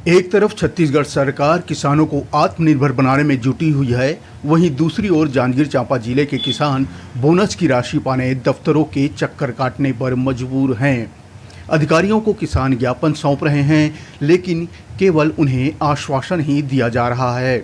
एक तरफ छत्तीसगढ़ सरकार किसानों को आत्मनिर्भर बनाने में जुटी हुई है, वहीं दूसरी ओर जांजगीर चांपा जिले के किसान बोनस की राशि पाने दफ्तरों के चक्कर काटने पर मजबूर हैं। अधिकारियों को किसान ज्ञापन सौंप रहे हैं, लेकिन केवल उन्हें आश्वासन ही दिया जा रहा है।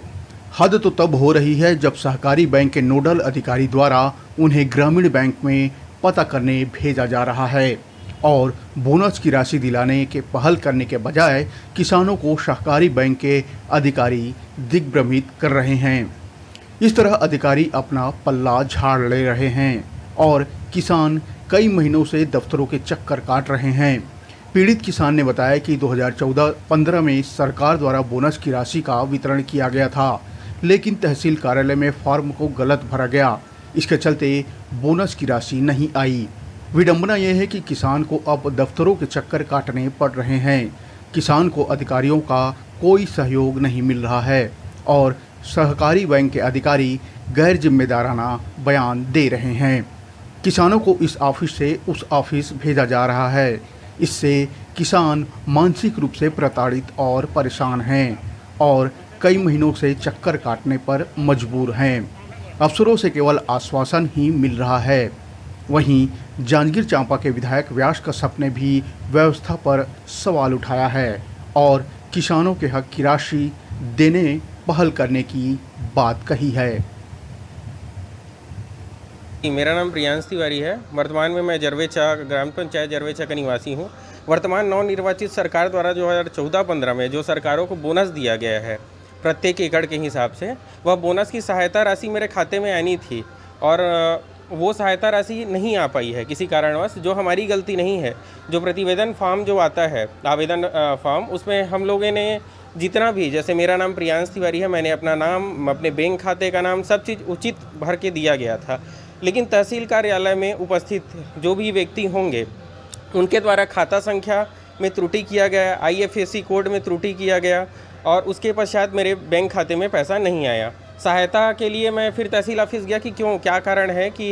हद तो तब हो रही है जब सहकारी बैंक के नोडल अधिकारी द्वारा उन्हें ग्रामीण बैंक में पता करने भेजा जा रहा है और बोनस की राशि दिलाने के पहल करने के बजाय किसानों को सहकारी बैंक के अधिकारी दिग्भ्रमित कर रहे हैं। इस तरह अधिकारी अपना पल्ला झाड़ ले रहे हैं और किसान कई महीनों से दफ्तरों के चक्कर काट रहे हैं। पीड़ित किसान ने बताया कि 2014-15 में सरकार द्वारा बोनस की राशि का वितरण किया गया था, लेकिन तहसील कार्यालय में फॉर्म को गलत भरा गया। इसके चलते बोनस की राशि नहीं आई। विडंबना यह है कि किसान को अब दफ्तरों के चक्कर काटने पड़ रहे हैं। किसान को अधिकारियों का कोई सहयोग नहीं मिल रहा है और सहकारी बैंक के अधिकारी गैर जिम्मेदाराना बयान दे रहे हैं। किसानों को इस ऑफिस से उस ऑफिस भेजा जा रहा है। इससे किसान मानसिक रूप से प्रताड़ित और परेशान हैं और कई महीनों से चक्कर काटने पर मजबूर हैं। अफसरों से केवल आश्वासन ही मिल रहा है। वहीं जांजगीर चांपा के विधायक व्यास कश्यप ने भी व्यवस्था पर सवाल उठाया है और किसानों के हक की राशि देने पहल करने की बात कही है। मेरा नाम प्रियांश तिवारी है। वर्तमान में मैं जरवेचा ग्राम पंचायत जरवेचा का निवासी हूँ। वर्तमान नवनिर्वाचित सरकार द्वारा 2014-15 में जो सरकारों को बोनस दिया गया है प्रत्येक एकड़ के हिसाब से, वह बोनस की सहायता राशि मेरे खाते में आनी थी और वो सहायता राशि नहीं आ पाई है किसी कारणवश, जो हमारी गलती नहीं है। जो प्रतिवेदन फॉर्म जो आता है, आवेदन फॉर्म, उसमें हम लोगों ने जितना भी, जैसे मेरा नाम प्रियांश तिवारी है, मैंने अपना नाम, अपने बैंक खाते का नाम, सब चीज़ उचित भर के दिया गया था। लेकिन तहसील कार्यालय में उपस्थित जो भी व्यक्ति होंगे उनके द्वारा खाता संख्या में त्रुटि किया गया, IFSC कोड में त्रुटि किया गया और उसके पश्चात मेरे बैंक खाते में पैसा नहीं आया। सहायता के लिए मैं फिर तहसील ऑफिस गया कि क्यों, क्या कारण है कि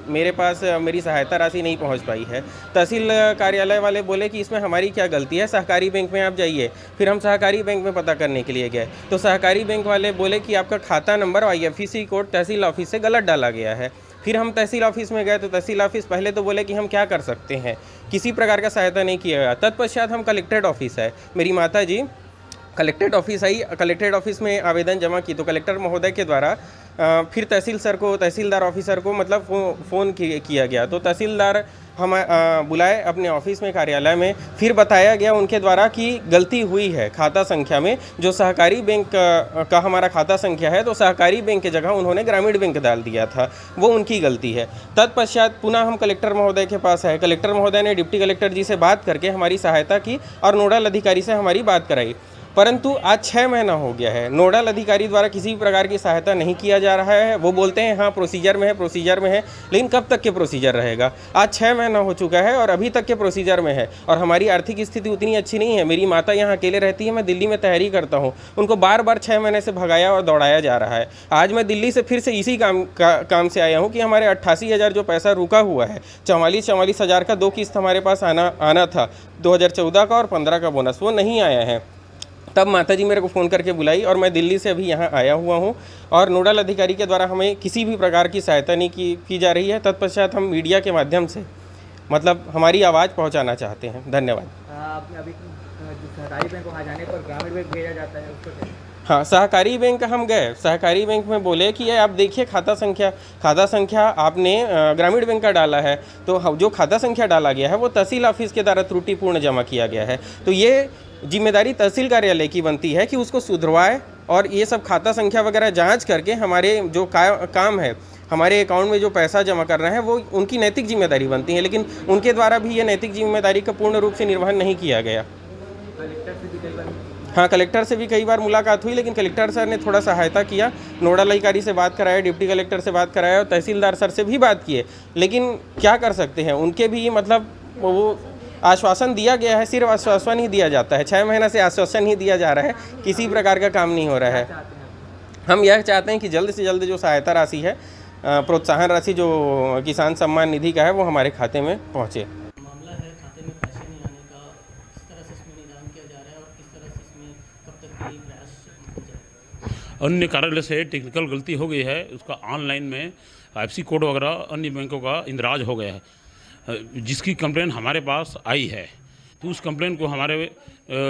मेरे पास मेरी सहायता राशि नहीं पहुंच पाई है। तहसील कार्यालय वाले बोले कि इसमें हमारी क्या गलती है, सहकारी बैंक में आप जाइए। फिर हम सहकारी बैंक में पता करने के लिए गए तो सहकारी बैंक वाले बोले कि आपका खाता नंबर और IFSC कोड तहसील ऑफिस से गलत डाला गया है। फिर हम तहसील ऑफिस में गए तो तहसील ऑफिस पहले तो बोले कि हम क्या कर सकते हैं, किसी प्रकार का सहायता नहीं किया गया। तत्पश्चात हम कलेक्ट्रेट ऑफिस है, मेरी माता जी कलेक्ट्रेट ऑफिस आई, कलेक्ट्रेट ऑफिस में आवेदन जमा की तो कलेक्टर महोदय के द्वारा फिर तहसीलदार ऑफिसर को मतलब फ़ोन किया गया तो तहसीलदार हम बुलाए अपने ऑफिस में, कार्यालय में। फिर बताया गया उनके द्वारा कि गलती हुई है खाता संख्या में, जो सहकारी बैंक का हमारा खाता संख्या है तो सहकारी बैंक की जगह उन्होंने ग्रामीण बैंक डाल दिया था, वो उनकी गलती है। तत्पश्चात पुनः हम कलेक्टर महोदय के पास आए। कलेक्टर महोदय ने डिप्टी कलेक्टर जी से बात करके हमारी सहायता की और नोडल अधिकारी से हमारी बात कराई। परंतु आज 6 महीना हो गया है, नोडल अधिकारी द्वारा किसी भी प्रकार की सहायता नहीं किया जा रहा है। वो बोलते हैं हाँ प्रोसीजर में है, लेकिन कब तक के प्रोसीजर रहेगा। आज 6 महीना हो चुका है और अभी तक के प्रोसीजर में है और हमारी आर्थिक स्थिति उतनी अच्छी नहीं है। मेरी माता यहाँ अकेले रहती है, मैं दिल्ली में तैयारी करता हूँ, उनको बार बार 6 महीने से भगाया और दौड़ाया जा रहा है। आज मैं दिल्ली से फिर से इसी काम से आया हूँ कि हमारे 88,000 जो पैसा रुका हुआ है, 44 हज़ार का 2 किस्त हमारे पास आना था, 2014 का और 15 का बोनस, वो नहीं आया है। तब माताजी मेरे को फ़ोन करके बुलाई और मैं दिल्ली से अभी यहाँ आया हुआ हूँ और नोडल अधिकारी के द्वारा हमें किसी भी प्रकार की सहायता नहीं की जा रही है। तत्पश्चात हम मीडिया के माध्यम से मतलब हमारी आवाज़ पहुँचाना चाहते हैं। धन्यवाद। अभी सहकारी बैंक वहाँ जाने पर ग्रामीण बैंक भेजा जाता है, उसको क्या? हाँ, सहकारी बैंक हम गए, सहकारी बैंक में बोले कि ये आप देखिए खाता संख्या आपने ग्रामीण बैंक का डाला है, तो जो खाता संख्या डाला गया है वो तहसील ऑफिस के द्वारा त्रुटिपूर्ण जमा किया गया है। तो ये जिम्मेदारी तहसील कार्यालय की बनती है कि उसको सुधरवाए और ये सब खाता संख्या वगैरह जांच करके हमारे जो काम है, हमारे अकाउंट में जो पैसा जमा करना है, वो उनकी नैतिक जिम्मेदारी बनती है। लेकिन उनके द्वारा भी ये नैतिक जिम्मेदारी का पूर्ण रूप से निर्वहन नहीं किया गया। हाँ, कलेक्टर से भी कई बार मुलाकात हुई, लेकिन कलेक्टर सर ने थोड़ा सहायता किया, नोडल अधिकारी से बात कराया, डिप्टी कलेक्टर से बात कराया और तहसीलदार सर से भी बात किए। लेकिन क्या कर सकते हैं, उनके भी मतलब वो आश्वासन दिया गया है, सिर्फ आश्वासन ही दिया जाता है। 6 महीना से आश्वासन ही दिया जा रहा है, किसी प्रकार का काम नहीं हो रहा है। हम यह चाहते हैं कि जल्द से जल्द जो सहायता राशि है, प्रोत्साहन राशि जो किसान सम्मान निधि का है, वो हमारे खाते में पहुँचे। मामला है खाते में पैसे नहीं आने का, किस तरह से इसमें निदान किया जा रहा है और किस तरह अन्य कार्यालय से टेक्निकल गलती हो गई है, उसका ऑनलाइन में IFSC कोड वगैरह अन्य बैंकों का इंदराज हो गया है, जिसकी कंप्लेन हमारे पास आई है। तो उस कंप्लेन को हमारे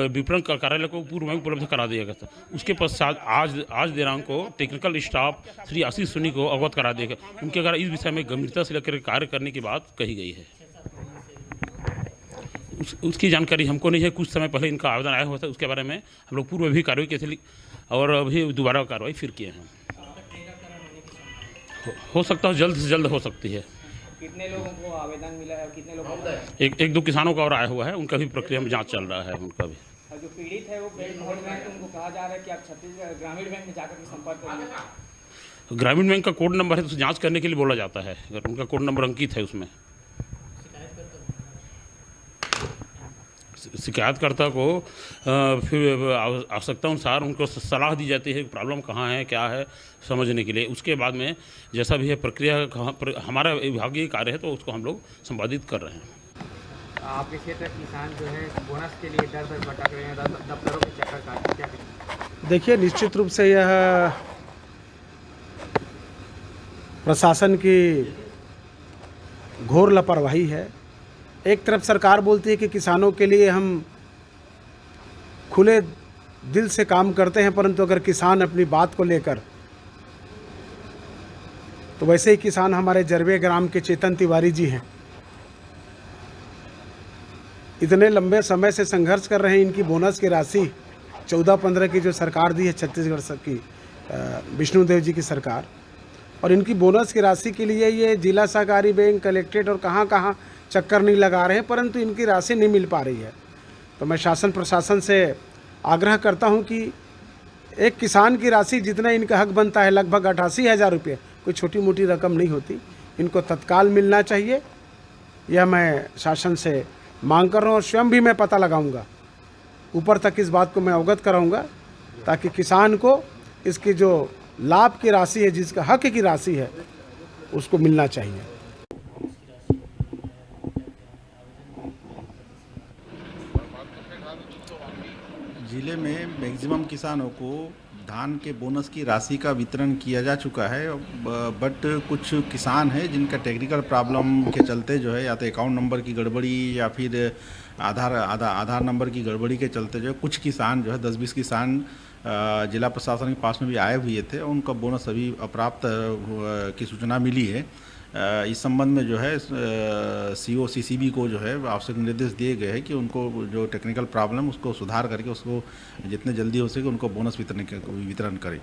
विपणन कार्यालय को पूर्व में उपलब्ध करा दिया गया था। उसके पश्चात आज दिनांक को टेक्निकल स्टाफ श्री आशीष सोनी को अवगत करा दिया गया। उनके द्वारा इस विषय में गंभीरता से लेकर कार्य करने की बात कही गई है। उसकी जानकारी हमको नहीं है। कुछ समय पहले इनका आवेदन आया हुआ था, उसके बारे में हम लोग पूर्व भी कार्रवाई की थी और अभी दोबारा कार्रवाई फिर किए हैं। हो सकता है जल्द से जल्द हो सकती है। कितने लोगों को आवेदन मिला है और कितने लोगों को? एक दो किसानों का और आया हुआ है, उनका भी प्रक्रिया में जांच चल रहा है। उनका भी और जो पीड़ित है वो वोट बैंक, उनको कहा जा रहा है कि आप छत्तीसगढ़ ग्रामीण बैंक में जाकर के संपर्क करिए। ग्रामीण बैंक का कोड नंबर है, तो जांच करने के लिए बोला जाता है। अगर उनका कोड नंबर अंकित है उसमें, शिकायतकर्ता को फिर आवश्यकता अनुसार उनको सलाह दी जाती है, प्रॉब्लम कहाँ है, क्या है, समझने के लिए। उसके बाद में जैसा भी है प्रक्रिया कहाँ पर हमारा विभागीय कार्य है, तो उसको हम लोग संपादित कर रहे हैं। आपके क्षेत्र के किसान जो है बोनस के लिए दर दर भटक रहे हैं, दफ्तरों के चक्कर काट, क्या करें? देखिए, निश्चित रूप से यह प्रशासन की घोर लापरवाही है। एक तरफ सरकार बोलती है कि किसानों के लिए हम खुले दिल से काम करते हैं, परंतु अगर किसान अपनी बात को लेकर, तो वैसे ही किसान हमारे जरवे ग्राम के चेतन तिवारी जी हैं, इतने लंबे समय से संघर्ष कर रहे हैं। इनकी बोनस की राशि 14-15 की जो सरकार दी है छत्तीसगढ़ की विष्णुदेव जी की सरकार, और इनकी बोनस की राशि के लिए ये जिला सहकारी बैंक, कलेक्ट्रेट और कहाँ कहाँ चक्कर नहीं लगा रहे हैं, परंतु इनकी राशि नहीं मिल पा रही है। तो मैं शासन प्रशासन से आग्रह करता हूं कि एक किसान की राशि जितना इनका हक बनता है, लगभग 88,000 रुपये, कोई छोटी मोटी रकम नहीं होती, इनको तत्काल मिलना चाहिए। यह मैं शासन से मांग कर रहा हूँ और स्वयं भी मैं पता लगाऊंगा, ऊपर तक इस बात को मैं अवगत कराऊंगा, ताकि किसान को इसकी जो लाभ की राशि है, जिसका हक की राशि है, उसको मिलना चाहिए। जिले में मैक्सिमम किसानों को धान के बोनस की राशि का वितरण किया जा चुका है, बट कुछ किसान हैं जिनका टेक्निकल प्रॉब्लम के चलते जो है, या तो अकाउंट नंबर की गड़बड़ी या फिर आधार नंबर की गड़बड़ी के चलते जो है, कुछ किसान जो है 10-20 किसान जिला प्रशासन के पास में भी आए हुए थे। उनका बोनस अभी अप्राप्त की सूचना मिली है। इस संबंध में जो है CO CCB को जो है आवश्यक निर्देश दिए गए हैं कि उनको जो टेक्निकल प्रॉब्लम उसको सुधार करके उसको जितने जल्दी हो सके उनको बोनस वितरण करें।